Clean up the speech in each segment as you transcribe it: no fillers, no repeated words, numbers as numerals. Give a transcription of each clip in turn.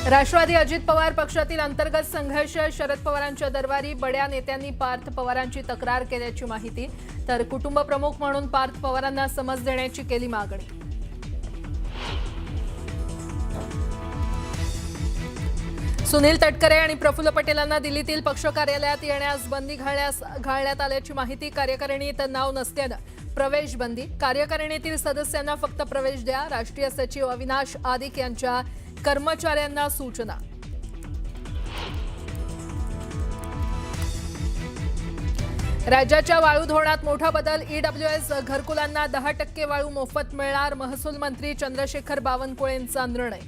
राष्ट्रवादी अजित पवार पक्षातील अंतर्गत संघर्ष, शरद पवारांच्या दरबारी बड्या नेत्यांनी पार्थ पवारांची तक्रार केल्याची माहिती, तर कुटुंब प्रमुख म्हणून पार्थ पवारांना समज देण्याची केली मागणी। सुनील तटकरे आणि प्रफुल्ल पटेलांना दिल्लीतील पक्ष कार्यालयात येण्यास बंदी घालण्यात आल्याची माहिती, कार्यकारिणीत नाव नसल्यानं प्रवेश बंदी, कार्यकारिणीतील सदस्यांना फक्त प्रवेश द्या, राष्ट्रीय सचिव अविनाश आदिक यांच्या कर्मचाऱ्यांना सूचना। राज्याच्या वाळू धोरणात मोठा बदल, ईडब्ल्यूएस घरकुलांना 10% वाळू मोफत मिळणार, महसूल मंत्री चंद्रशेखर बावनकुळेंचा निर्णय।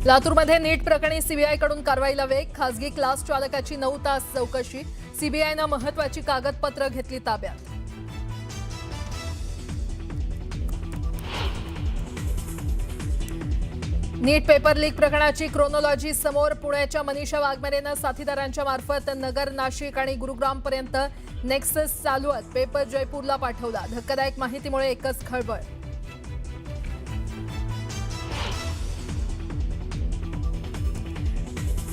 लातूरमध्ये नीट प्रकरणी सीबीआयकडून कारवाईला वेग, खासगी क्लास चालकाची 9 तास चौकशी, सीबीआयनं महत्त्वाची कागदपत्र घेतली ताब्यात। नीट पेपर लीक प्रकरणाची क्रोनॉलॉजी समोर, पुण्याच्या मनीषा वाघमारेनं साथीदारांच्या मार्फत नगर, नाशिक आणि गुरुग्रामपर्यंत नेक्सस चालवत पेपर जयपूरला पाठवला, धक्कादायक माहितीमुळे एकच खळबळ।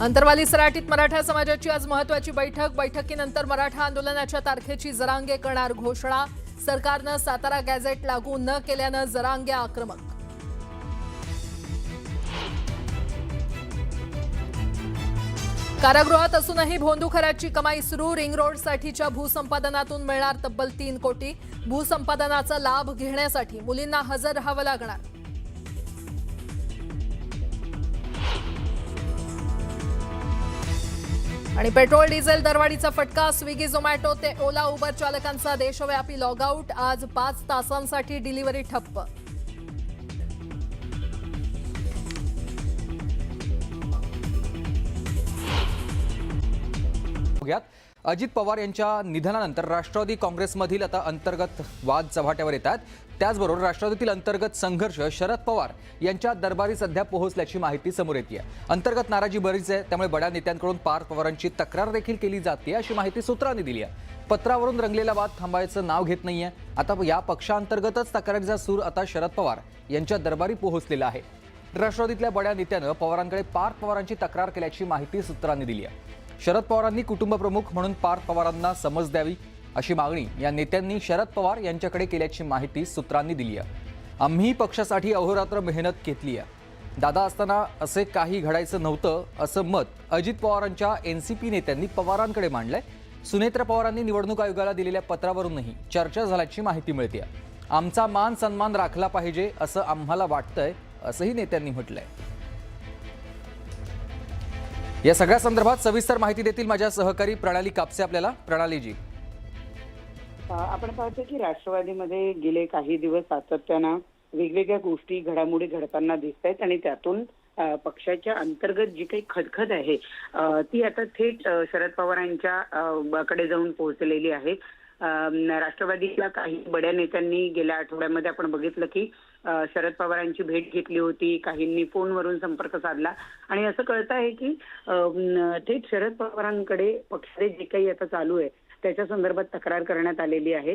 अंतरवाली सराटीत मराठा समाजाची आज महत्त्वाची बैठकीनंतर मराठा आंदोलनाच्या तारखेची जरांगे करणार घोषणा, सरकारनं सातारा गॅझेट लागू न केल्यानं जरांगे आक्रमक। कारागृहात असूनही भोंदूखराची कमाई सुरू, रिंग रोडसाठीच्या भूसंपादनातून मिळणार तब्बल 3 कोटी, भूसंपादनाचा लाभ घेण्यासाठी मुलींना हजर राहावं लागणार। आणि पेट्रोल डिझेल दरवाढीचा फटका, स्विगी, झोमॅटो ते ओला, उबर चालकांचा देशव्यापी लॉगआउट, आज 5 तासांसाठी डिलिव्हरी ठप्प। अजित पवार यांच्या निधनानंतर राष्ट्रवादी काँग्रेसमधील आता अंतर्गत वाद चव्हाट्यावर येतात। त्याचबरोबर राष्ट्रवादीतील अंतर्गत संघर्ष शरद पवार यांच्या दरबारी सध्या पोहोचल्याची माहिती समोर येते। अंतर्गत नाराजी बरीच आहे, त्यामुळे बड्या नेत्यांकडून पार्थ पवारांची तक्रार देखील केली जाते अशी माहिती सूत्रांनी दिली आहे। पत्रावरून रंगलेला वाद थांबायचं नाव घेत नाहीये। आता या पक्षांतर्गतच तक्रारीचा सूर आता शरद पवार यांच्या दरबारी पोहोचलेला आहे। राष्ट्रवादीतल्या बड्या नेत्यानं पवारांकडे पार्थ पवारांची तक्रार केल्याची माहिती सूत्रांनी दिली आहे। शरद पवारांनी कुटुंब प्रमुख म्हणून पार्थ पवारांना समज द्यावी अशी मागणी या नेत्यांनी शरद पवार यांच्याकडे केल्याची माहिती सूत्रांनी दिली आहे। आम्ही पक्षासाठी अहोरात्र मेहनत घेतली आहे, दादा असताना असे काही घडायचं नव्हतं असं मत अजित पवारांच्या एनसीपी नेत्यांनी पवारांकडे मांडलंय। सुनेत्रा पवारांनी निवडणूक आयोगाला दिलेल्या पत्रावरूनही चर्चा झाल्याची माहिती मिळते। आमचा मान सन्मान राखला पाहिजे असं आम्हाला वाटतंय असंही नेत्यांनी म्हटलंय। या सगळ्या संदर्भात सविस्तर माहिती देतील माझ्या सहकारी प्रणाली कापसे आपल्याला। प्रणालीजी, आपण पाहतो की राष्ट्रवादीमध्ये गेले काही दिवस सातत्यानं वेगवेगळ्या गोष्टी घडामोडी घडताना दिसत आहेत आणि त्यातून पक्षाच्या अंतर्गत जी काही खदखद आहे ती आता थेट शरद पवारांच्या कडे जाऊन पोहोचलेली आहे। राष्ट्रवादीला काही बड्या नेत्यांनी गेल्या आठवड्यामध्ये आपण बघितलं की शरद पवारांची भेट घेतली होती, काहींनी फोनवरून संपर्क साधला आणि असं कळतं आहे की थेट शरद पवारांकडे पक्षाचे जे काही आता चालू आहे त्याच्या संदर्भात तक्रार करण्यात आलेली आहे।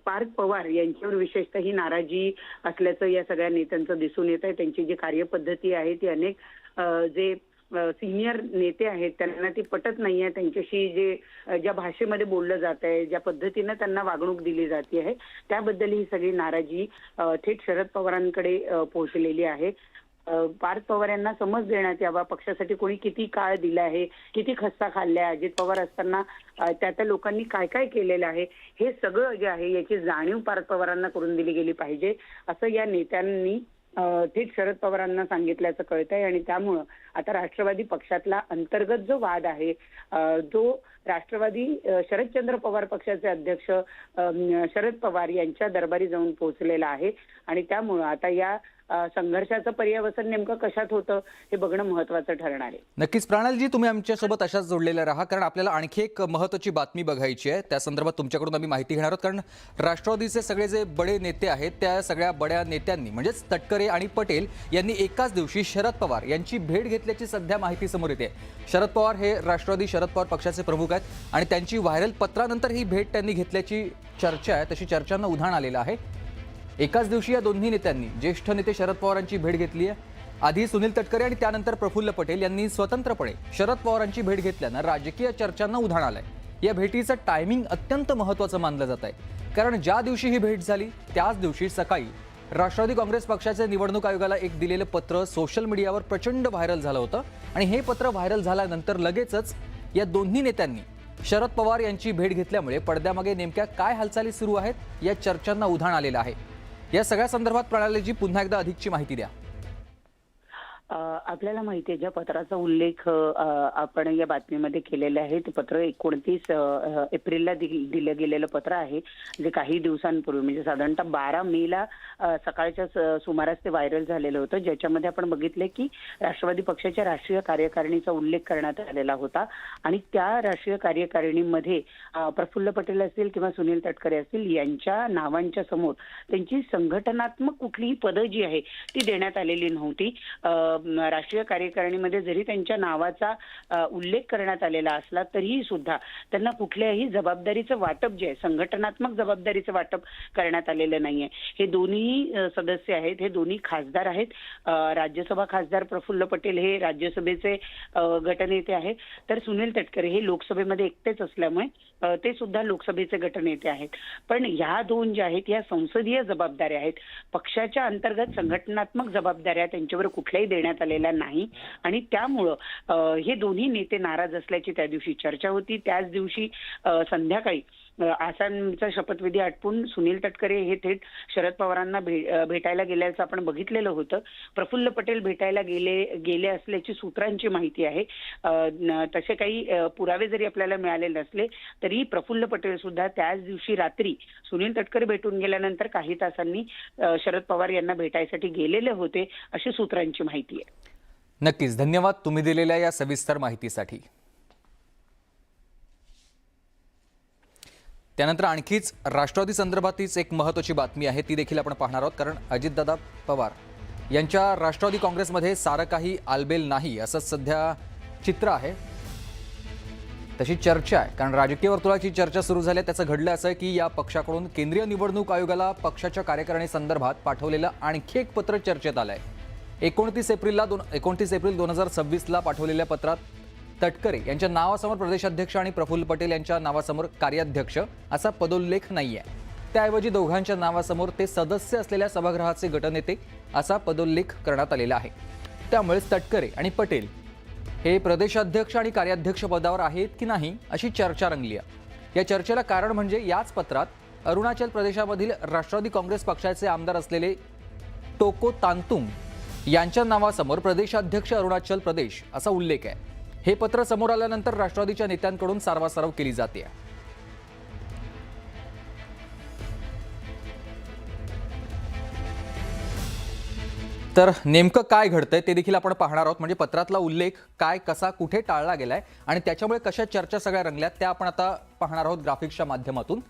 पार्थ पवार यांच्यावर विशेषतः ही नाराजी असल्याचं या सगळ्या नेत्यांचं दिसून येत आहे। त्यांची जी कार्यपद्धती आहे ती अनेक जे सिनियर नेते आहेत त्यांना ती पटत नाही आहे। त्यांच्याशी ज्या भाषेमध्ये बोललं जात आहे, ज्या पद्धतीनं त्यांना वागणूक दिली जाते आहे, त्याबद्दल ही सगळी नाराजी थेट शरद पवारांकडे पोहोचलेली आहे। पार्थ पवार यांना समज देण्यात यावा, पक्षासाठी कोणी किती काळ दिला आहे, किती खस्ता खाल्ल्या, अजित पवार असताना त्या लोकांनी काय काय केलेलं आहे, हे सगळं जे आहे याची जाणीव पार्थ पवारांना करून दिली गेली पाहिजे असं या नेत्यांनी थेट शरद पवारांना सांगितल्याचं कळतंय। आणि त्यामुळं आता राष्ट्रवादी पक्षातला अंतर्गत जो वाद आहे जो राष्ट्रवादी शरदचंद्र पवार पक्षाचे अध्यक्ष शरद पवार यांच्या दरबारी जाऊन पोहोचलेला आहे आणि त्यामुळं आता या संघर्षाचं पर्यावसन नेमकं कशात होतं हे बघणं महत्त्वाचं ठरणार आहे। नक्कीच प्रणालीजी, तुम्ही आमच्यासोबत अशाच जोडलेल्या राहा, कारण आपल्याला आणखी एक महत्त्वाची बातमी बघायची आहे। त्या संदर्भात तुमच्याकडून आम्ही माहिती घेणार आहोत, कारण राष्ट्रवादीचे सगळे जे बडे नेते आहेत त्या सगळ्या बड्या नेत्यांनी म्हणजेच तटकरे आणि पटेल यांनी एकाच दिवशी शरद पवार यांची भेट घेतल्याची सध्या माहिती समोर येते। शरद पवार हे राष्ट्रवादी शरद पवार पक्षाचे प्रमुख आहेत आणि त्यांची व्हायरल पत्रानंतर ही भेट त्यांनी घेतल्याची चर्चा आहे, तशी चर्चांना उधाण आलेलं आहे। एकाच दिवशी या दोन्ही नेत्यांनी ज्येष्ठ नेते शरद पवारांची भेट घेतली आहे. आधी सुनील तटकरे आणि त्यानंतर प्रफुल्ल पटेल यांनी स्वतंत्रपणे शरद पवारांची भेट घेतल्यानं राजकीय चर्चांना उधाण आलंय. या भेटीचं टायमिंग अत्यंत महत्त्वाचं मानलं जात आहे, कारण ज्या दिवशी ही भेट झाली त्याच दिवशी सकाळी राष्ट्रवादी काँग्रेस पक्षाचे निवडणूक आयोगाला एक दिलेलं पत्र सोशल मीडियावर प्रचंड व्हायरल झालं होतं. आणि हे पत्र व्हायरल झाल्यानंतर लगेचच या दोन्ही नेत्यांनी शरद पवार यांची भेट घेतल्यामुळे पडद्यामागे नेमक्या काय हालचाली सुरू आहेत या चर्चांना उधाण आलेलं आहे. या सगळ्या संदर्भात प्रणालीजी पुन्हा एकदा अधिकची माहिती द्या. आपल्याला माहिती आहे, ज्या पत्राचा उल्लेख आपण या बातमीमध्ये केलेला आहे ते पत्र 29 एप्रिलला दिलं गेलेलं पत्र आहे, जे काही दिवसांपूर्वी म्हणजे साधारणतः 12 मेला सकाळच्या सुमारास ते व्हायरल झालेलं होतं, ज्याच्यामध्ये आपण बघितले की राष्ट्रवादी पक्षाच्या राष्ट्रीय कार्यकारिणीचा उल्लेख करण्यात आलेला होता. आणि त्या राष्ट्रीय कार्यकारिणीमध्ये प्रफुल्ल पटेल असतील किंवा सुनील तटकरे असतील यांच्या नावांच्या समोर त्यांची संघटनात्मक कुठलीही पदं जी आहे ती देण्यात आलेली नव्हती. राष्ट्रीय कार्यकारिणीमध्ये जरी त्यांच्या नावाचा उल्लेख करण्यात आलेला असला तरीही सुद्धा त्यांना कुठल्याही जबाबदारीचं वाटप जे आहे, संघटनात्मक जबाबदारीचं वाटप करण्यात आलेलं नाहीये. हे दोन्ही सदस्य आहेत, हे दोन्ही खासदार आहेत. राज्यसभा खासदार प्रफुल्ल पटेल हे राज्यसभेचे गटनेते आहेत, तर सुनील तटकरे हे लोकसभेमध्ये एकटेच असल्यामुळे ते सुद्धा लोकसभेचे गटनेते आहेत. पण ह्या दोन ज्या आहेत या संसदीय जबाबदाऱ्या आहेत, पक्षाच्या अंतर्गत संघटनात्मक जबाबदाऱ्या त्यांच्यावर कुठल्याही देण्यात आलेल्या नाही. आणि त्यामुळं हे दोन्ही नेते नाराज असल्याची त्या दिवशी चर्चा होती. त्याच दिवशी संध्याकाळी आसामचा शपथविधी आटपून सुनील तटकरे हे थेट शरद पवारांना भेटायला गेल्याचं आपण बघितलेलं होतं. प्रफुल्ल पटेल भेटायला गेले असल्याची सूत्रांची माहिती आहे. तसे काही पुरावे जरी आपल्याला मिळाले नसले तरी प्रफुल्ल पटेल सुद्धा त्याच दिवशी रात्री सुनील तटकरे भेटून गेल्यानंतर काही तासांनी शरद पवार यांना भेटायसाठी गेलेले होते, अशी सूत्रांची माहिती आहे. नक्कीच धन्यवाद तुम्ही दिलेल्या या सविस्तर माहितीसाठी. त्यानंतर आणखीच राष्ट्रवादी संदर्भातीच एक महत्त्वाची बातमी आहे, ती देखील आपण पाहणार आहोत. कारण अजितदादा पवार यांच्या राष्ट्रवादी काँग्रेसमध्ये सारं काही आलबेल नाही असं सध्या चित्र आहे, तशी चर्चा आहे. कारण राजकीय वर्तुळाची चर्चा सुरू झाली आहे. त्याचं घडलं असं आहे की या पक्षाकडून केंद्रीय निवडणूक आयोगाला पक्षाच्या कार्यकारिणी संदर्भात पाठवलेलं आणखी एक पत्र चर्चेत आलं आहे. 29 एप्रिल 2026ला पाठवलेल्या पत्रात तटकरे यांच्या नावासमोर प्रदेशाध्यक्ष आणि प्रफुल्ल पटेल यांच्या नावासमोर कार्याध्यक्ष असा पदोल्लेख नाहीये. त्याऐवजी दोघांच्या नावासमोर ते सदस्य असलेल्या सभागृहाचे गटनेते असा पदोल्लेख करण्यात आलेला आहे. त्यामुळेच तटकरे आणि पटेल हे प्रदेशाध्यक्ष आणि कार्याध्यक्ष पदावर आहेत की नाही अशी चर्चा रंगली आहे. या चर्चेला कारण म्हणजे याच पत्रात अरुणाचल प्रदेशामधील राष्ट्रवादी काँग्रेस पक्षाचे आमदार असलेले टोको तांतुंग यांच्या नावासमोर प्रदेशाध्यक्ष अरुणाचल प्रदेश असा उल्लेख आहे. हे पत्र समोर आल्यानंतर राष्ट्रवादीच्या नेत्यांकडून सारवासारव केली जाते. तर नेमकं काय घडतंय ते देखील आपण पाहणार आहोत. म्हणजे पत्रातला उल्लेख काय, कसा, कुठे टाळला गेलाय आणि त्याच्यामुळे कशा चर्चा सगळ्या रंगल्यात त्या आपण आता पाहणार आहोत ग्राफिक्सच्या माध्यमातून.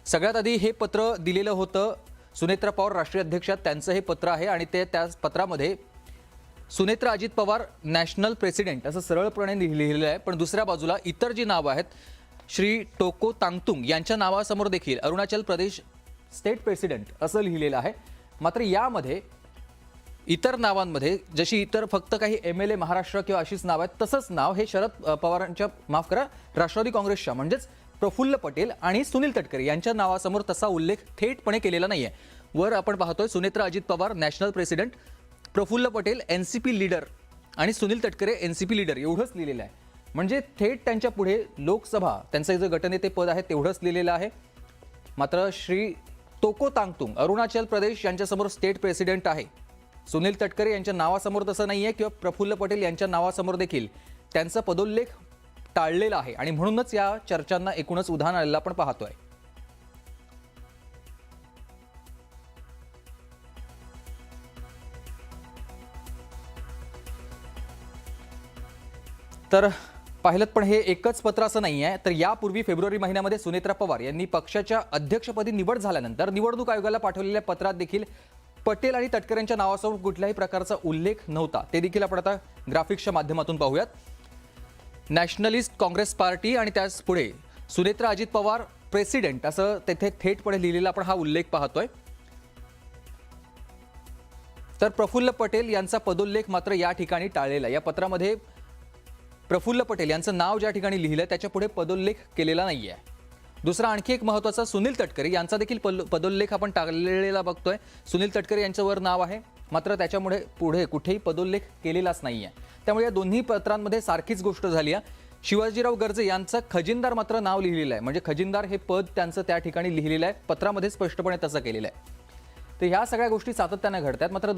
सगळ्यात आधी हे पत्र दिलेलं होतं सुनेत्रा पवार राष्ट्रीय अध्यक्ष, त्यांचं हे पत्र आहे. आणि त्या पत्रामध्ये सुनेत्रा अजित पवार नॅशनल प्रेसिडेंट असं सरळपणे लिहिलेलं आहे. पण दुसऱ्या बाजूला इतर जी नावं आहेत, श्री टोको तांगतुंग यांच्या नावासमोर देखील अरुणाचल प्रदेश स्टेट प्रेसिडेंट असं लिहिलेलं आहे. मात्र यामध्ये इतर नावांमध्ये जशी इतर फक्त काही MLA महाराष्ट्र किंवा अशीच नाव आहेत, तसंच नाव हे शरद पवारांच्या, माफ करा, राष्ट्रवादी काँग्रेसच्या म्हणजेच प्रफुल्ल पटेल आणि सुनील तटकरे यांच्या नावासमोर तसा उल्लेख थेटपणे केलेला नाहीये. वर आपण पाहतोय Sunetra Ajit Pawar national president, Praful Patel NCP leader आणि सुनील तटकरे NCP लीडर एवढंच लिहिलेलं आहे. म्हणजे थेट त्यांच्या पुढे लोकसभा त्यांचं जे गटनेते पद आहे तेवढंच लिहिलेलं आहे. मात्र श्री तोको तांगतुंग अरुणाचल प्रदेश यांच्यासमोर स्टेट प्रेसिडेंट आहे. सुनील तटकरे यांच्या नावासमोर तसं नाही आहे किंवा प्रफुल्ल पटेल यांच्या नावासमोर देखील त्यांचा पदोल्लेख टाळलेला आहे. आणि म्हणूनच या चर्चांना एकूणच उधाण आलेलं आपण पाहतोय. तर पाहिलं पण हे एकच पत्र असं नाही आहे. तर यापूर्वी फेब्रुवारी महिन्यामध्ये सुनेत्रा पवार यांनी पक्षाच्या अध्यक्षपदी निवड झाल्यानंतर निवडणूक आयोगाला पाठवलेल्या पत्रात देखील पटेल आणि तटकरेंच्या नावासमोर कुठल्याही प्रकारचा उल्लेख नव्हता. ते देखील आपण आता ग्राफिक्सच्या माध्यमातून पाहूयात. नॅशनलिस्ट काँग्रेस पार्टी आणि त्याच पुढे सुनेत्रा अजित पवार प्रेसिडेंट असं तेथे थेटपणे लिहिलेला आपण हा उल्लेख पाहतोय. तर प्रफुल्ल पटेल यांचा पदोल्लेख मात्र या ठिकाणी टाळलेला आहे। या पत्रामध्ये प्रफुल्ल पटेल यांचं नाव ज्या ठिकाणी लिहिलं त्याच्या पुढे पदोल्लेख केलेला नाहीये। दुसरा आणखी एक महत्त्वाचा सुनील तटकरे यांचा देखील पदोल्लेख आपण टाळलेला बघतोय। सुनील तटकरे यांच्यावर नाव आहे मात्र त्याच्यामुळे पुढे कुठेही पदोल्लेख केलेलाच नाहीये। त्यामुळे या दोन्ही पत्रांमध्ये सारखीच गोष्ट झाली आहे। शिवाजीराव गर्जे यांचं खजिनदार मात्र नाव लिहिलेलं आहे, म्हणजे खजिनदार हे पद त्यांचं त्या ठिकाणी लिहिलेलं आहे, पत्रामध्ये स्पष्टपणे तसं केलेलं आहे। तर ह्या सगळ्या गोष्टी सातत्याने घडतात। मात्र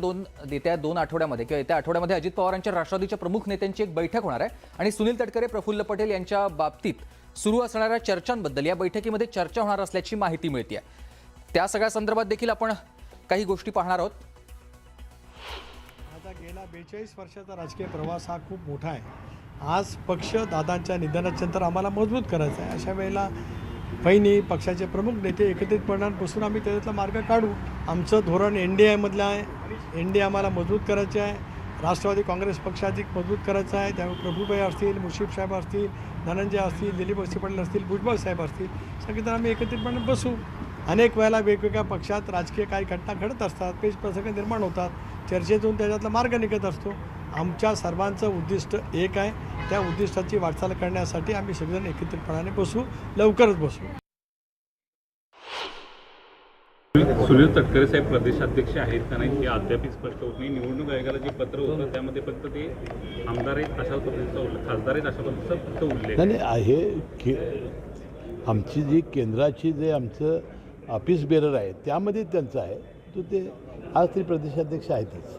येत्या 2 आठवड्यामध्ये किंवा येत्या आठवड्यामध्ये अजित पवारांच्या राष्ट्रवादीच्या प्रमुख नेत्यांची एक बैठक होणार आहे आणि सुनील तटकरे प्रफुल्ल पटेल यांच्या बाबतीत सुरू असणाऱ्या चर्चांबद्दल या बैठकीमध्ये चर्चा होणार असल्याची माहिती मिळते आहे। त्या सगळ्या संदर्भात देखील आपण काही गोष्टी पाहणार आहोत। आता गेला 42 वर्षाचा राजकीय प्रवास हा खूप मोठा आहे। आज पक्ष दादांच्या निधनानंतर आम्हाला मजबूत करायचं आहे। अशा वेळेला पहिली पक्षाचे प्रमुख नेते एकत्रितपणे बसून आम्ही त्याच्यातला मार्ग काढू। आमचं धोरण NDAमधलं आहे। NDA आम्हाला मजबूत करायचे आहे। राष्ट्रवादी काँग्रेस पक्ष अधिक मजबूत करायचा आहे। त्यामुळे प्रभुभाई असतील, मुश्रीफ साहेब असतील, धनंजय असतील, दिलीप वळसे पाटील असतील, भुजबळ साहेब असतील, सगळेजण आम्ही एकत्रितपणे बसू। अनेक वेळेला वेगवेगळ्या पक्षात राजकीय काही घटना घडत असतात, पेच प्रसंग निर्माण होतात, चर्चेतून त्याच्यातला मार्ग निघत असतो। आमच्या सर्वांचं उद्दिष्ट एक आहे, त्या उद्दिष्टाची वाटचाल करण्यासाठी आम्ही सगळेजण एकत्रितपणाने बसू, लवकरच बसू। सुनील तटकरे साहेब प्रदेशाध्यक्ष आहेत का नाही हे अद्याप स्पष्ट होत नाही। निवडणूक आयोगाला जे पत्र होतं त्यामध्ये फक्त ते आमदार आहेत अशा पद्धतीचा उल्लेख, खासदार आहेत अशा पद्धतीचा फक्त उल्लेख नाही आहे की आमची जी केंद्राची जे आमचं ऑफिस बेरर आहे त्यामध्ये त्यांचं आहे, तो ते आज ते प्रदेशाध्यक्ष आहेतच।